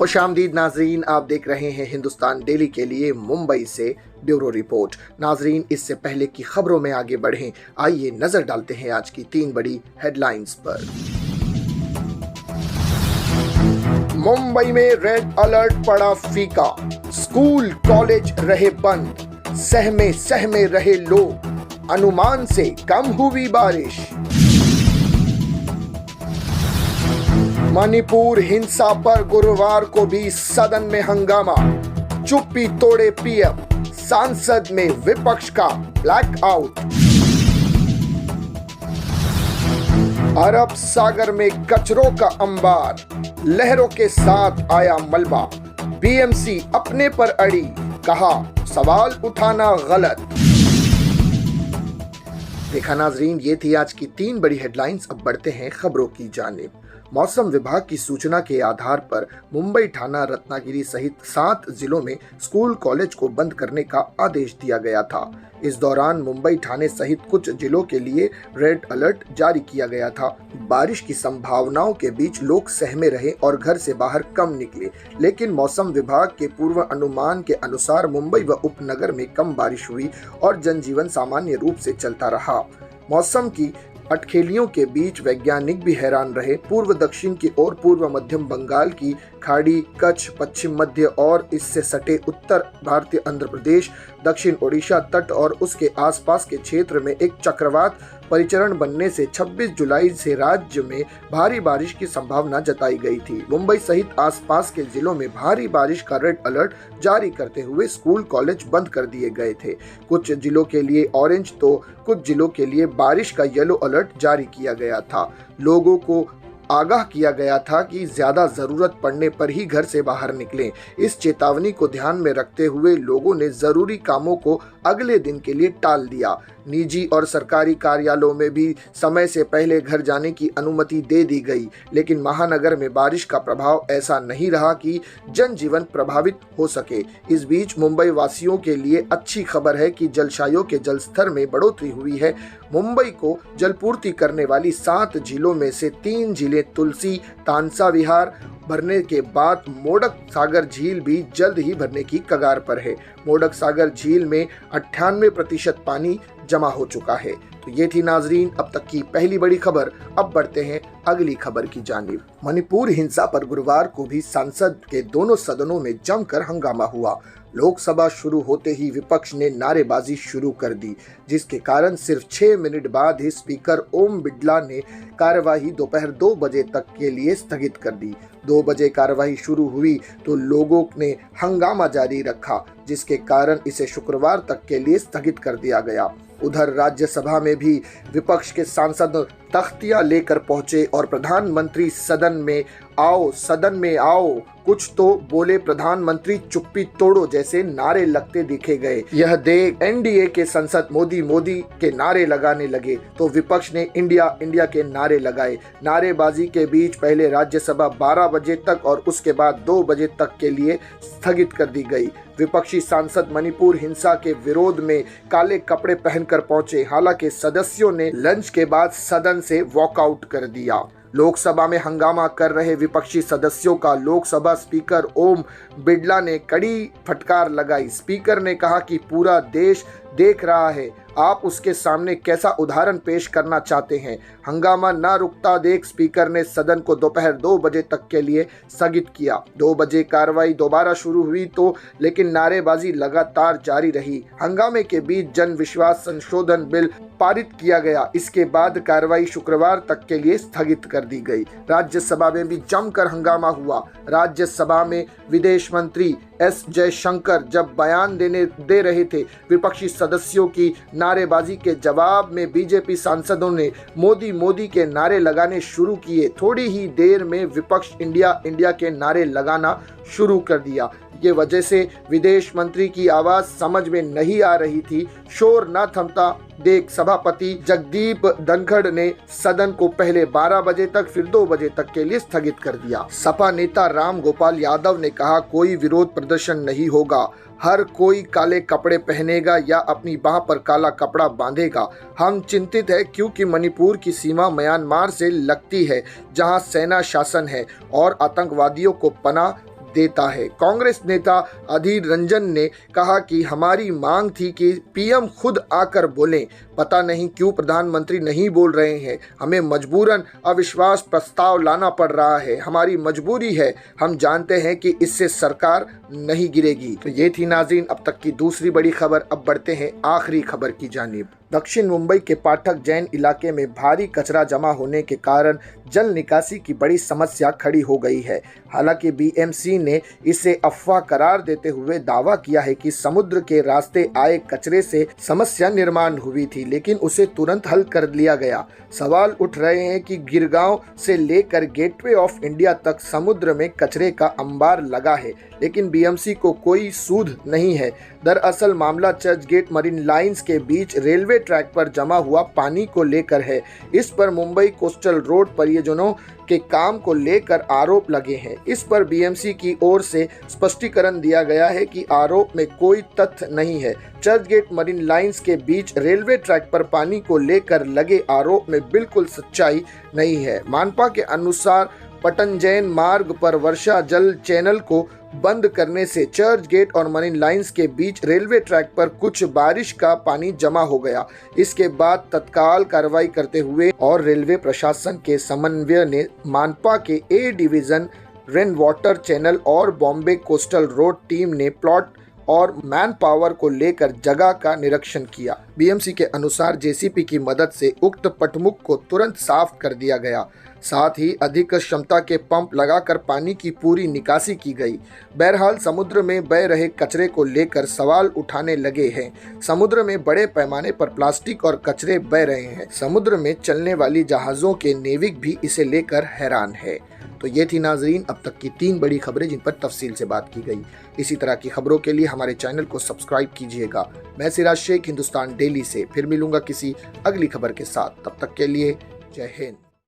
खुशामदीद नाजरीन, आप देख रहे हैं हिंदुस्तान डेली के लिए मुंबई से ब्यूरो रिपोर्ट। नाजरीन, इससे पहले की खबरों में आगे बढ़ें, आइए नजर डालते हैं आज की 3 बड़ी हेडलाइंस पर। मुंबई में रेड अलर्ट पड़ा फीका, स्कूल कॉलेज रहे बंद, सहमे रहे लोग, अनुमान से कम हुई बारिश। मणिपुर हिंसा पर गुरुवार को भी सदन में हंगामा, चुप्पी तोड़े पीएम, सांसद में विपक्ष का ब्लैकआउट। अरब सागर में कचरों का अंबार, लहरों के साथ आया मलबा, बीएमसी अपने पर अड़ी, कहा सवाल उठाना गलत। देखा नाजरीन, ये थी आज की 3 बड़ी हेडलाइंस। अब बढ़ते हैं खबरों की जानिब। मौसम विभाग की सूचना के आधार पर मुंबई, ठाणा, रत्नागिरी सहित 7 जिलों में स्कूल कॉलेज को बंद करने का आदेश दिया गया था। इस दौरान मुंबई, ठाणे सहित कुछ जिलों के लिए रेड अलर्ट जारी किया गया था। बारिश की संभावनाओं के बीच लोग सहमे रहे और घर से बाहर कम निकले, लेकिन मौसम विभाग के पूर्व अनुमान के अनुसार मुंबई व उपनगर में कम बारिश हुई और जनजीवन सामान्य रूप से चलता रहा। मौसम की अटखेलियों के बीच वैज्ञानिक भी हैरान रहे। पूर्व दक्षिण की ओर पूर्व मध्यम बंगाल की खाड़ी, कच्छ, पश्चिम मध्य और इससे सटे उत्तर भारतीय आंध्र प्रदेश, दक्षिण ओडिशा तट और उसके आसपास के क्षेत्र में एक चक्रवात परिचरण बनने से 26 जुलाई से राज्य में भारी बारिश की संभावना जताई गई थी। मुंबई सहित आसपास के जिलों में भारी बारिश का रेड अलर्ट जारी करते हुए स्कूल कॉलेज बंद कर दिए गए थे। कुछ जिलों के लिए ऑरेंज तो कुछ जिलों के लिए बारिश का येलो अलर्ट जारी किया गया था। लोगों को आगाह किया गया था कि ज्यादा जरूरत पड़ने पर ही घर से बाहर निकलें। इस चेतावनी को ध्यान में रखते हुए लोगों ने जरूरी कामों को अगले दिन के लिए टाल दिया। निजी और सरकारी कार्यालयों में भी समय से पहले घर जाने की अनुमति दे दी गई, लेकिन महानगर में बारिश का प्रभाव ऐसा नहीं रहा कि जनजीवन प्रभावित हो सके। इस बीच मुंबई वासियों के लिए अच्छी खबर है कि जलाशयों के जलस्तर में बढ़ोतरी हुई है। मुंबई को जलपूर्ति करने वाली 7 जिलों में से 3 जिले तुलसी, तानसा विहार भरने के बाद मोडक सागर झील भी जल्द ही भरने की कगार पर है। मोडक सागर झील में 98% पानी जमा हो चुका है। तो ये थी नाजरीन अब तक की पहली बड़ी खबर। अब बढ़ते हैं अगली खबर की जानिब। मणिपुर हिंसा पर गुरुवार को भी संसद के दोनों सदनों में जमकर हंगामा हुआ। लोकसभा शुरू होते ही विपक्ष ने नारेबाजी शुरू कर दी, जिसके कारण सिर्फ 6 मिनट बाद ही स्पीकर ओम बिड़ला ने कार्यवाही दोपहर 2 बजे तक के लिए स्थगित कर दी। 2 बजे कार्यवाही शुरू हुई तो लोगों ने हंगामा जारी रखा, जिसके कारण इसे शुक्रवार तक के लिए स्थगित कर दिया गया। उधर राज्यसभा में भी विपक्ष के सांसद तख्तियां लेकर पहुंचे और प्रधानमंत्री सदन में आओ कुछ तो बोले, प्रधानमंत्री चुप्पी तोड़ो जैसे नारे लगते दिखे गए। यह देख एनडीए के सांसद मोदी के नारे लगाने लगे तो विपक्ष ने इंडिया के नारे लगाए। नारेबाजी के बीच पहले राज्यसभा 12 बजे तक और उसके बाद 2 बजे तक के लिए स्थगित कर दी गई। विपक्षी सांसद मणिपुर हिंसा के विरोध में काले कपड़े पहनकर पहुंचे, हालांकि सदस्यों ने लंच के बाद सदन से वॉकआउट कर दिया। लोकसभा में हंगामा कर रहे विपक्षी सदस्यों का लोकसभा स्पीकर ओम बिड़ला ने कड़ी फटकार लगाई। स्पीकर ने कहा कि पूरा देश देख रहा है, आप उसके सामने कैसा उदाहरण पेश करना चाहते हैं। हंगामा न रुकता देख स्पीकर ने सदन को दोपहर 2 बजे तक के लिए स्थगित किया। 2 बजे कार्रवाई दोबारा शुरू हुई तो लेकिन नारेबाजी लगातार जारी रही। हंगामे के बीच जन विश्वास संशोधन बिल पारित किया गया। इसके बाद कार्रवाई शुक्रवार तक के लिए स्थगित कर दी गई। राज्यसभा में भी जमकर हंगामा हुआ। राज्यसभा में विदेश मंत्री एस जयशंकर जब बयान दे रहे थे, विपक्षी सदस्यों की नारेबाजी के जवाब में बीजेपी सांसदों ने मोदी के नारे लगाने शुरू किए। थोड़ी ही देर में विपक्ष इंडिया के नारे लगाना शुरू कर दिया। ये वजह से विदेश मंत्री की आवाज समझ में नहीं आ रही थी। शोर न थमता देख सभापति जगदीप धनखड़ ने सदन को पहले 12 बजे तक फिर 2 बजे तक के लिए स्थगित कर दिया। सपा नेता राम गोपाल यादव ने कहा, कोई विरोध प्रदर्शन नहीं होगा, हर कोई काले कपड़े पहनेगा या अपनी बाह पर काला कपड़ा बांधेगा। हम चिंतित है क्योंकि मणिपुर की सीमा म्यांमार से लगती है, जहां सेना शासन है और आतंकवादियों को पनाह देता है। कांग्रेस नेता अधीर रंजन ने कहा कि हमारी मांग थी कि पीएम खुद आकर बोलें, पता नहीं क्यों प्रधानमंत्री नहीं बोल रहे हैं। हमें मजबूरन अविश्वास प्रस्ताव लाना पड़ रहा है, हमारी मजबूरी है, हम जानते हैं कि इससे सरकार नहीं गिरेगी। तो ये थी नाज़रीन अब तक की दूसरी बड़ी खबर। अब बढ़ते हैं आखिरी खबर की जानिब। दक्षिण मुंबई के पाठक जैन इलाके में भारी कचरा जमा होने के कारण जल निकासी की बड़ी समस्या खड़ी हो गई है। हालांकि बीएमसी ने इसे अफवाह करार देते हुए दावा किया है कि समुद्र के रास्ते आए कचरे से समस्या निर्माण हुई थी, लेकिन उसे तुरंत हल कर लिया गया। सवाल उठ रहे हैं कि गिरगांव से लेकर गेटवे ऑफ इंडिया तक समुद्र में कचरे का अंबार लगा है, लेकिन बीएमसी को कोई सूद नहीं है। दरअसल मामला चर्चगेट मरीन लाइंस के बीच रेलवे ट्रैक पर जमा हुआ पानी को लेकर है। इस पर मुंबई कोस्टल रोड परियोजनाओं के काम को लेकर आरोप लगे हैं। इस पर बीएमसी की ओर से स्पष्टीकरण दिया गया है कि आरोप में कोई तथ्य नहीं है। चर्चगेट मरीन लाइंस के बीच रेलवे ट्रैक पर पानी को लेकर लगे आरोप में बिल्कुल सच्चाई नहीं है। मानपा के अनुसार पटनजैन मार्ग पर वर्षा जल चैनल को बंद करने से चर्चगेट और मरीन लाइंस के बीच रेलवे ट्रैक पर कुछ बारिश का पानी जमा हो गया। इसके बाद तत्काल कार्रवाई करते हुए और रेलवे प्रशासन के समन्वय ने मानपा के A division, rain water channel और बॉम्बे कोस्टल रोड टीम ने प्लॉट और मैन पावर को लेकर जगह का निरीक्षण किया। बीएमसी के अनुसार जेसीबी की मदद से उक्त पटमुख को तुरंत साफ कर दिया गया। साथ ही अधिक क्षमता के पंप लगाकर पानी की पूरी निकासी की गई। बहरहाल समुद्र में बह रहे कचरे को लेकर सवाल उठाने लगे हैं। समुद्र में बड़े पैमाने पर प्लास्टिक और कचरे बह रहे हैं। समुद्र में चलने वाली जहाज़ों के नेविक भी इसे लेकर हैरान है। तो ये थी नाजरीन अब तक की 3 बड़ी खबरें जिन पर तफसील से बात की गई। इसी तरह की खबरों के लिए हमारे चैनल को सब्सक्राइब कीजिएगा। मैं सिराज शेख, हिंदुस्तान डेली से फिर मिलूंगा किसी अगली खबर के साथ। तब तक के लिए जय हिंद।